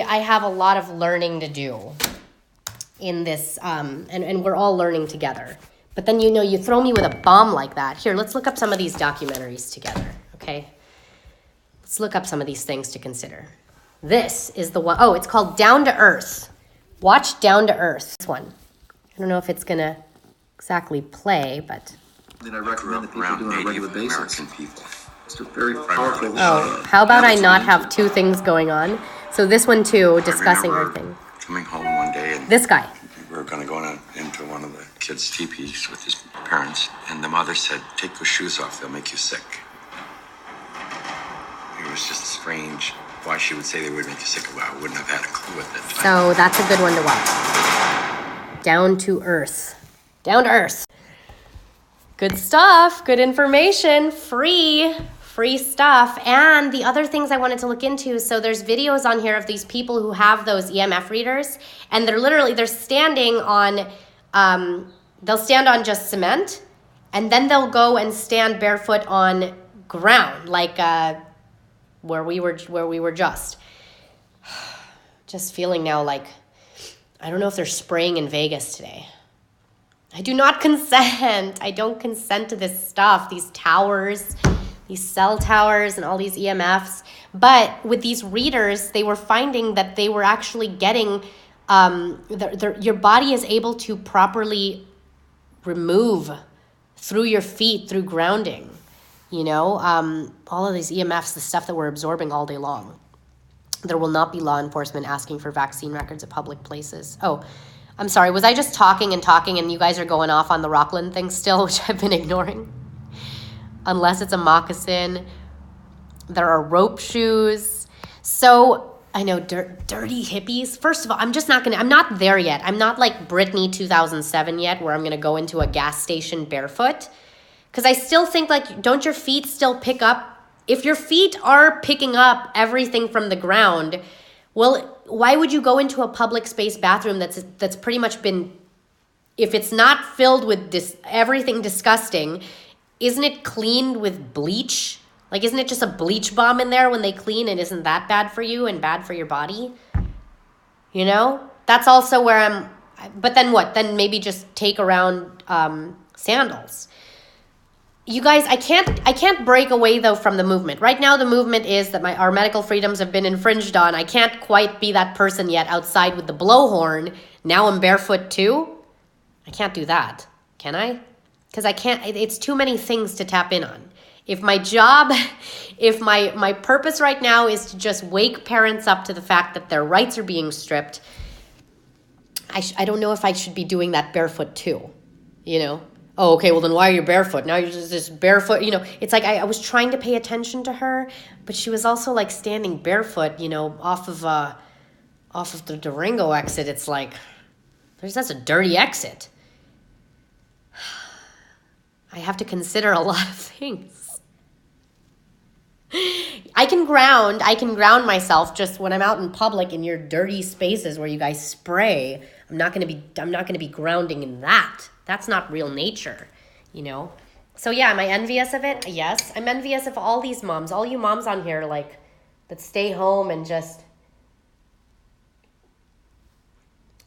I have a lot of learning to do in this, and we're all learning together. But then, you know, you throw me with a bomb like that. Here, let's look up some of these documentaries together, okay? Let's look up some of these things to consider. This is the one, it's called Down to Earth. Watch Down to Earth, this one. I don't know if it's going to exactly play, but... That I recommend that people do on a regular basis. It's a very powerful... how about I not have two things going on? So this one, too, discussing earthing. Coming home one day, and this guy. We were going to go into one of the kids' teepees with his parents, and the mother said, "Take those shoes off; they'll make you sick." It was just strange why she would say they would make you sick. Well, I wouldn't have had a clue with it. So that's a good one to watch. Down to Earth. Down to Earth. Good stuff. Good information. Free stuff. And the other things I wanted to look into, so there's videos on here of these people who have those EMF readers, and they're standing on, they'll stand on just cement, and then they'll go and stand barefoot on ground, like where we were just feeling now like, I don't know if they're spraying in Vegas today. I do not consent. I don't consent to this stuff, these towers, these cell towers and all these EMFs. But with these readers, they were finding that they were actually getting, your body is able to properly remove through your feet, through grounding, you know, all of these EMFs, the stuff that we're absorbing all day long. There will not be law enforcement asking for vaccine records at public places. Oh, I'm sorry. Was I just talking and you guys are going off on the Rockland thing still, which I've been ignoring? Unless it's a moccasin. There are rope shoes. So I know dirty hippies. First of all, I'm not there yet. I'm not like Britney 2007 yet, where I'm going to go into a gas station barefoot. Because I still think, like, don't your feet still pick up? If your feet are picking up everything from the ground, well, why would you go into a public space bathroom that's pretty much been, if it's not filled with everything disgusting, isn't it cleaned with bleach? Like, isn't it just a bleach bomb in there when they clean, and isn't that bad for you and bad for your body? You know? That's also where but then what? Then maybe just take around sandals. You guys, I can't break away, though, from the movement. Right now, the movement is that our medical freedoms have been infringed on. I can't quite be that person yet outside with the blowhorn. Now I'm barefoot, too. I can't do that. Can I? Because I can't, it's too many things to tap in on. If my job, if my purpose right now is to just wake parents up to the fact that their rights are being stripped, I don't know if I should be doing that barefoot too, you know? Oh, okay, well then why are you barefoot? Now you're just barefoot, you know? It's like I was trying to pay attention to her, but she was also like standing barefoot, you know, off of the Durango exit. It's like, that's a dirty exit. I have to consider a lot of things. I can ground myself just when I'm out in public in your dirty spaces where you guys spray. I'm not going to be grounding in that. That's not real nature, you know? So yeah, am I envious of it? Yes. I'm envious of all these moms, all you moms on here, like, that stay home and just,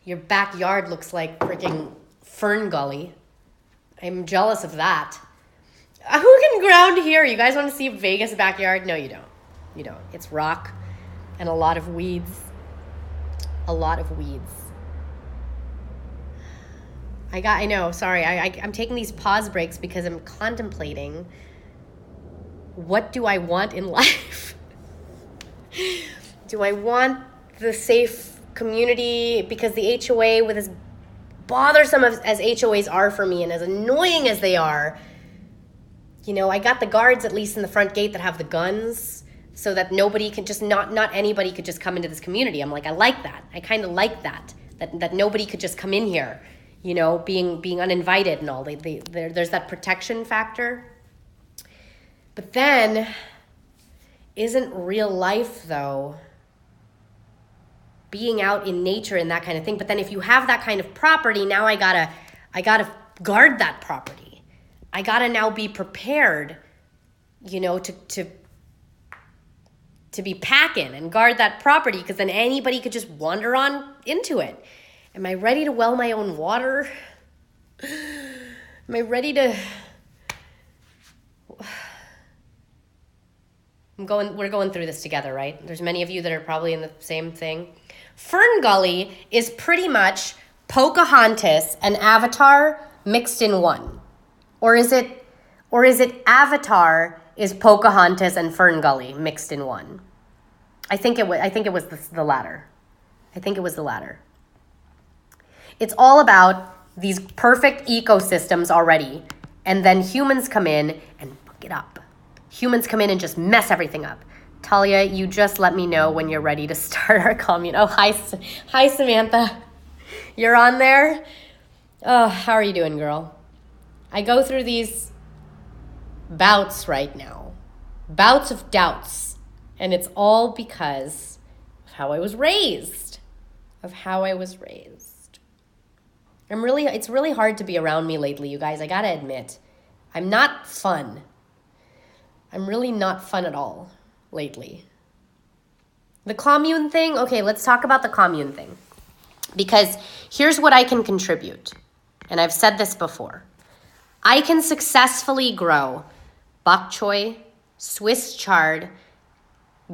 your backyard looks like freaking Fern Gully. I'm jealous of that. Who can ground here? You guys want to see Vegas backyard? No, you don't. You don't. It's rock and a lot of weeds. A lot of weeds. I know, sorry. I'm taking these pause breaks because I'm contemplating, what do I want in life? Do I want the safe community? Because the HOA, with as bothersome as HOAs are for me and as annoying as they are, you know, I got the guards at least in the front gate that have the guns so that nobody can just, not anybody could just come into this community. I'm like, I like that. I kind of like that nobody could just come in here, you know, being uninvited and all. There's that protection factor. But then, isn't real life, though, being out in nature and that kind of thing? But then if you have that kind of property, now I gotta guard that property. I gotta now be prepared, you know, to be packing and guard that property, because then anybody could just wander on into it. Am I ready to well my own water? Am I ready to... We're going through this together, right? There's many of you that are probably in the same thing. Fern Gully is pretty much Pocahontas and Avatar mixed in one. Or is it Avatar is Pocahontas and Fern Gully mixed in one? I think it was the latter. I think it was the latter. It's all about these perfect ecosystems already, and then humans come in and fuck it up. Humans come in and just mess everything up. Talia, you just let me know when you're ready to start our commune. Oh, hi Samantha. You're on there? Oh, how are you doing, girl? I go through these bouts right now. Bouts of doubts. And it's all because of how I was raised. It's really hard to be around me lately, you guys. I gotta admit. I'm not fun. I'm really not fun at all lately. The commune thing, okay, let's talk about the commune thing. Because here's what I can contribute. And I've said this before. I can successfully grow bok choy, Swiss chard,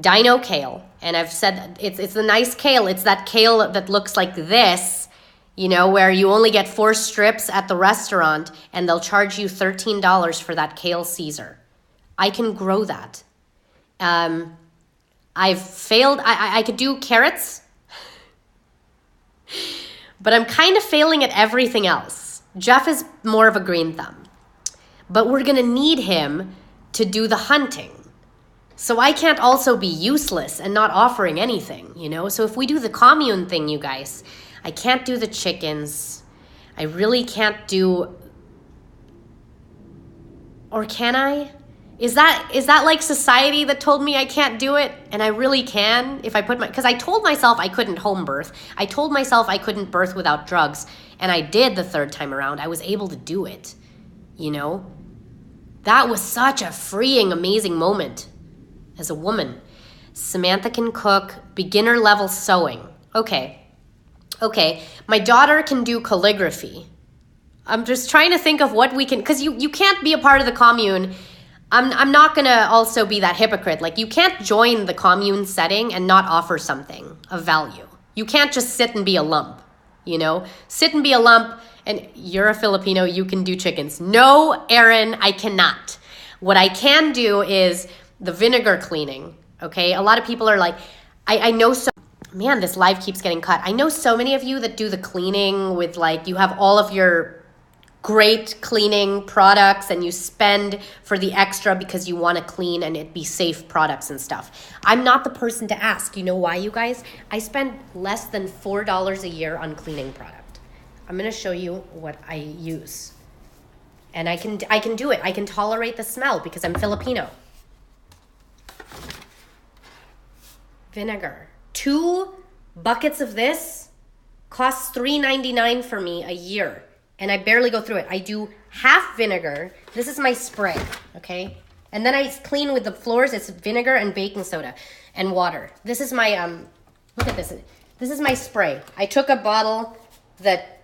dino kale. And I've said it's the nice kale. It's that kale that looks like this, you know, where you only get 4 strips at the restaurant and they'll charge you $13 for that kale Caesar. I can grow that. I've failed. I could do carrots, but I'm kind of failing at everything else. Jeff is more of a green thumb, but we're going to need him to do the hunting. So I can't also be useless and not offering anything, you know? So if we do the commune thing, you guys, I can't do the chickens. I really can't do, or can I? Is that like society that told me I can't do it? And I really can if I put because I told myself I couldn't home birth. I told myself I couldn't birth without drugs. And I did the 3rd time around. I was able to do it, you know? That was such a freeing, amazing moment as a woman. Samantha can cook, beginner level sewing. Okay. My daughter can do calligraphy. I'm just trying to think of what we can, because you can't be a part of the commune. I'm not going to also be that hypocrite. Like, you can't join the commune setting and not offer something of value. You can't just sit and be a lump, you know? Sit and be a lump And you're a Filipino, you can do chickens. No, Aaron, I cannot. What I can do is the vinegar cleaning, okay? A lot of people are like, I know so, man, this live keeps getting cut. I know so many of you that do the cleaning with like, you have all of your great cleaning products and you spend for the extra because you want to clean and it be safe products and stuff. I'm not the person to ask. You know why, you guys? I spend less than $4 a year on cleaning product. I'm going to show you what I use. And I can do it. I can tolerate the smell because I'm Filipino. Vinegar. 2 buckets of this costs $3.99 for me a year. And I barely go through it. I do half vinegar. This is my spray, okay? And then I clean with the floors. It's vinegar and baking soda and water. This is my, look at this. This is my spray. I took a bottle that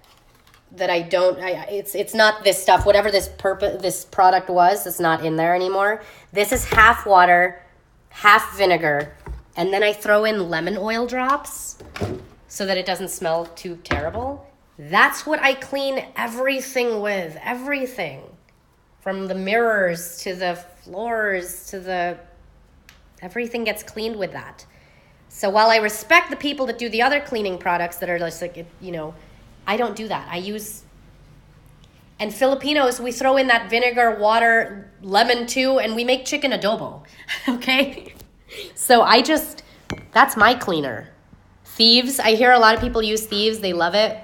I don't, it's not this stuff. Whatever this product was, it's not in there anymore. This is half water, half vinegar. And then I throw in lemon oil drops so that it doesn't smell too terrible. That's what I clean everything with. Everything. From the mirrors to the floors to the... Everything gets cleaned with that. So while I respect the people that do the other cleaning products that are just like, you know, I don't do that. I use... And Filipinos, we throw in that vinegar, water, lemon too, and we make chicken adobo. Okay? So that's my cleaner. Thieves, I hear a lot of people use Thieves. They love it.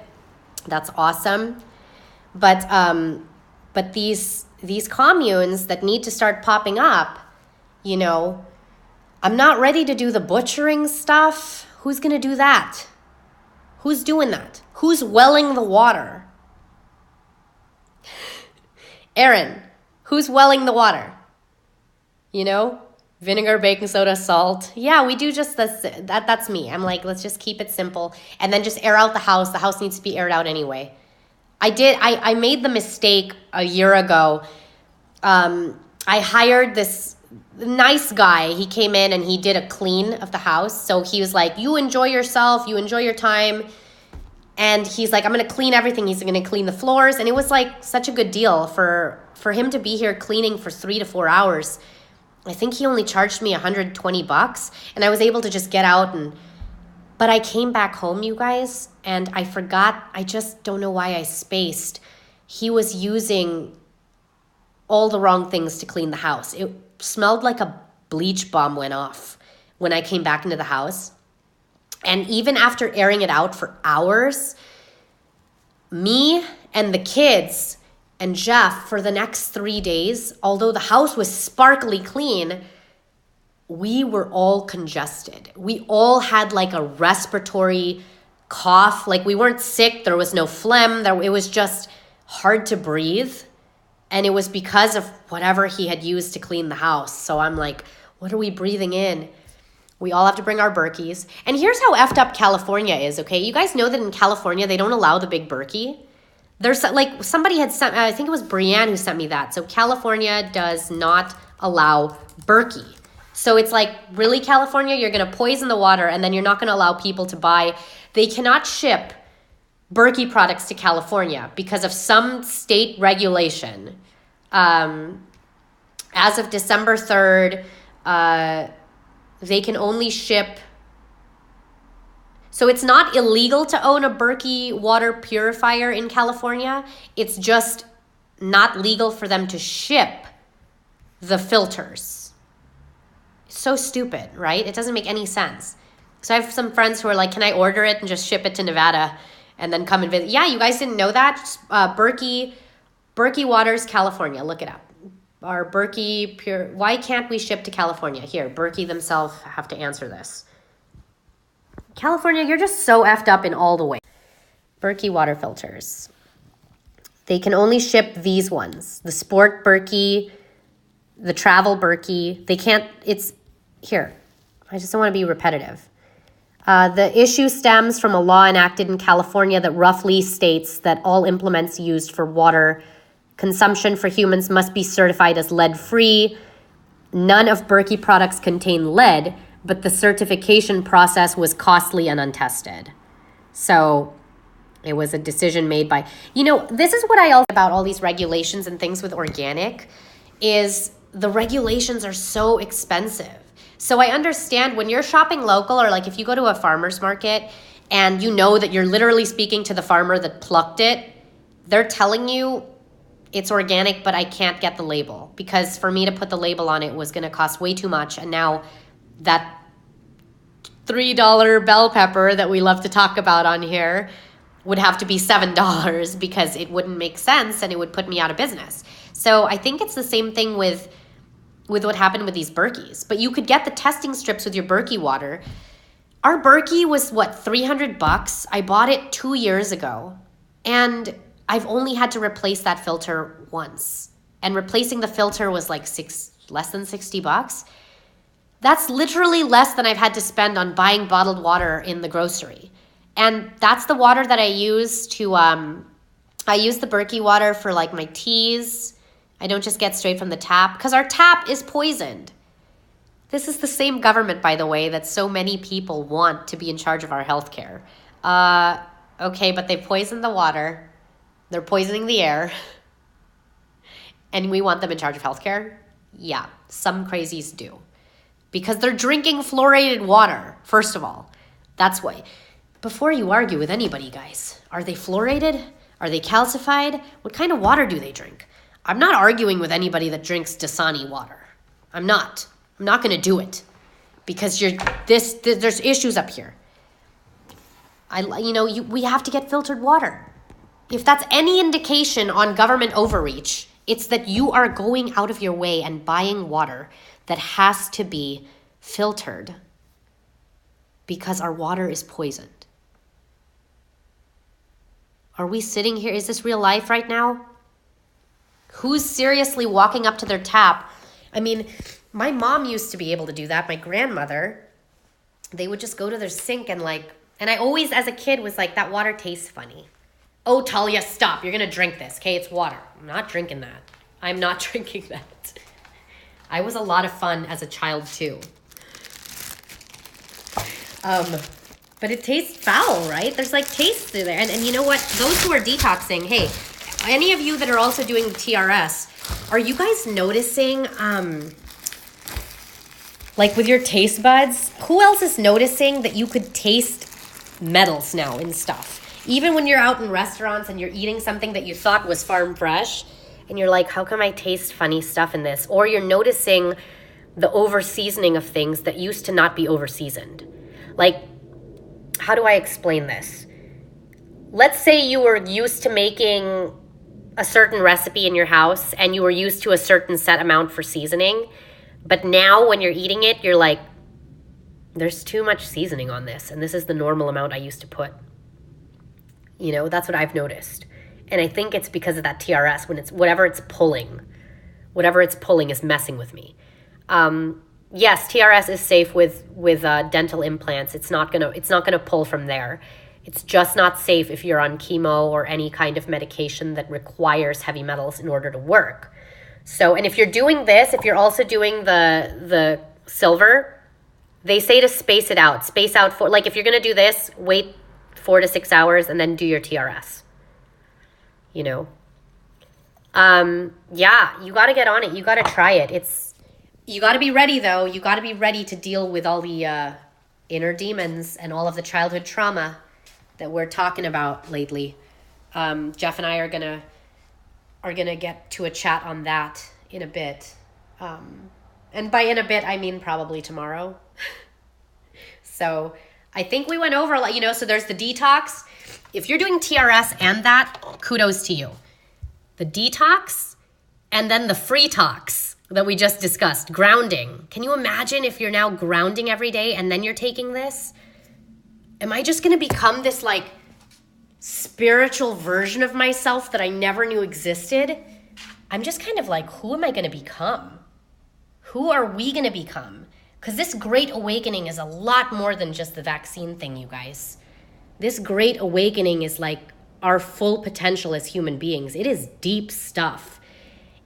That's awesome. But these communes that need to start popping up, you know, I'm not ready to do the butchering stuff. Who's going to do that? Who's doing that? Who's welling the water? Aaron, who's welling the water? You know? Vinegar, baking soda, salt. Yeah, we do just this. That's me. I'm like, let's just keep it simple and then just air out the house. The house needs to be aired out anyway. I made the mistake a year ago. I hired this nice guy. He came in and he did a clean of the house. So he was like, you enjoy yourself. You enjoy your time. And he's like, I'm going to clean everything. He's going to clean the floors. And it was like such a good deal for him to be here cleaning for 3 to 4 hours. I think he only charged me $120 and I was able to just get out but I came back home, you guys, and I forgot, I just don't know why I spaced. He was using all the wrong things to clean the house. It smelled like a bleach bomb went off when I came back into the house. And even after airing it out for hours, me and the kids and Jeff, for the next 3 days, although the house was sparkly clean, we were all congested. We all had like a respiratory cough. Like we weren't sick. There was no phlegm. It was just hard to breathe. And it was because of whatever he had used to clean the house. So I'm like, what are we breathing in? We all have to bring our Berkeys. And here's how effed up California is, okay? You guys know that in California, they don't allow the big Berkey. There's like somebody had sent, I think it was Brianne who sent me that. So California does not allow Berkey. So it's like, really, California, you're going to poison the water and then you're not going to allow people to buy. They cannot ship Berkey products to California because of some state regulation. As of December 3rd, they can only ship. So it's not illegal to own a Berkey water purifier in California. It's just not legal for them to ship the filters. So stupid, right? It doesn't make any sense. So I have some friends who are like, can I order it and just ship it to Nevada and then come and visit? Yeah, you guys didn't know that? Berkey Waters, California. Look it up. Our Berkey pure. Why can't we ship to California? Here, Berkey themselves have to answer this. California, you're just so effed up in all the ways. Berkey water filters. They can only ship these ones. The Sport Berkey, the Travel Berkey. They can't, it's, here. I just don't want to be repetitive. The issue stems from a law enacted in California that roughly states that all implements used for water consumption for humans must be certified as lead-free. None of Berkey products contain lead, but the certification process was costly and untested. So It was a decision made by, this is what I also about all these regulations and things with organic is the regulations are so expensive. So I understand when you're shopping local, or like if you go to a farmer's market and you know that you're literally speaking to the farmer that plucked it, they're telling you it's organic, but I can't get the label because for me to put the label on it was going to cost way too much. And now that $3 bell pepper that we love to talk about on here would have to be $7 because it wouldn't make sense and it would put me out of business. So I think it's the same thing with what happened with these Berkeys. But you could get the testing strips with your Berkey water. Our Berkey was $300? I bought it 2 years ago. And I've only had to replace that filter once. And replacing the filter was less than $60. That's literally less than I've had to spend on buying bottled water in the grocery. And that's the water that I use to, I use the Berkey water for my teas. I don't just get straight from the tap because our tap is poisoned. This is the same government, by the way, that so many people want to be in charge of our healthcare. Okay, but they poisoned the water. They're poisoning the air. And we want them in charge of healthcare? Yeah, some crazies do. Because they're drinking fluoridated water, first of all. That's why. Before you argue with anybody, guys, are they fluoridated? Are they calcified? What kind of water do they drink? I'm not arguing with anybody that drinks Dasani water. I'm not going to do it because there's issues up here. We have to get filtered water. If that's any indication on government overreach, it's that you are going out of your way and buying water that has to be filtered because our water is poisoned. Are we sitting here? Is this real life right now? Who's seriously walking up to their tap? I mean, my mom used to be able to do that. My grandmother, they would just go to their sink and I always as a kid was like, that water tastes funny. Oh, Talia, stop. You're going to drink this, okay? It's water. I'm not drinking that. I'm not drinking that. I was a lot of fun as a child too. But it tastes foul, right? There's taste through there. And you know what? Those who are detoxing, hey, any of you that are also doing the TRS, are you guys noticing, with your taste buds, who else is noticing that you could taste metals now and stuff? Even when you're out in restaurants and you're eating something that you thought was farm fresh, and you're like, how come I taste funny stuff in this? Or you're noticing the over-seasoning of things that used to not be over-seasoned. How do I explain this? Let's say you were used to making a certain recipe in your house and you were used to a certain set amount for seasoning. But now when you're eating it, you're like, there's too much seasoning on this. And this is the normal amount I used to put. That's what I've noticed. And I think it's because of that TRS when whatever it's pulling is messing with me. Yes, TRS is safe with dental implants. It's not gonna pull from there. It's just not safe if you're on chemo or any kind of medication that requires heavy metals in order to work. So, and if you're doing this, if you're also doing the silver, they say to space it out. Space out for if you're gonna do this, wait 4 to 6 hours and then do your TRS. Yeah, you got to get on it. You got to try it. You got to be ready though. You got to be ready to deal with all the inner demons and all of the childhood trauma that we're talking about lately. Jeff and I are gonna get to a chat on that in a bit. And by in a bit, I mean probably tomorrow. So I think we went over, so there's the detox. If you're doing TRS and that, kudos to you. The detox and then the free tox that we just discussed, grounding. Can you imagine if you're now grounding every day and then you're taking this? Am I just going to become this spiritual version of myself that I never knew existed? I'm just kind of who am I going to become? Who are we going to become? Because this great awakening is a lot more than just the vaccine thing, you guys. This great awakening is our full potential as human beings. It is deep stuff.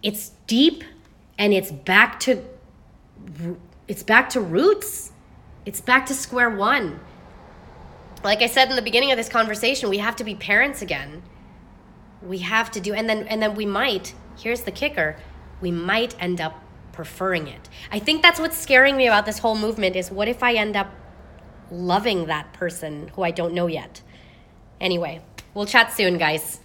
It's deep and it's back to roots. It's back to square one. like I said in the beginning of this conversation, we have to be parents again. We have to do, and then we might, here's the kicker, we might end up preferring it. I think that's what's scaring me about this whole movement is what if I end up loving that person who I don't know yet? Anyway, we'll chat soon, guys.